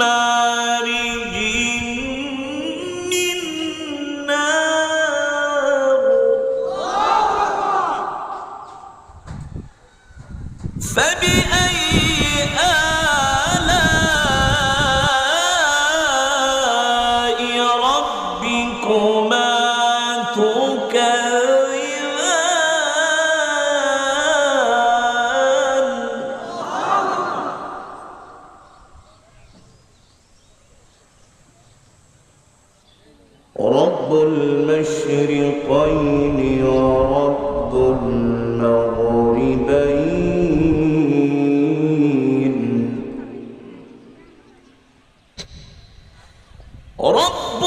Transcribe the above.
مارج من نار فبأي آلاء ربكما تكذبان رب المشرقين ورب المغربين رب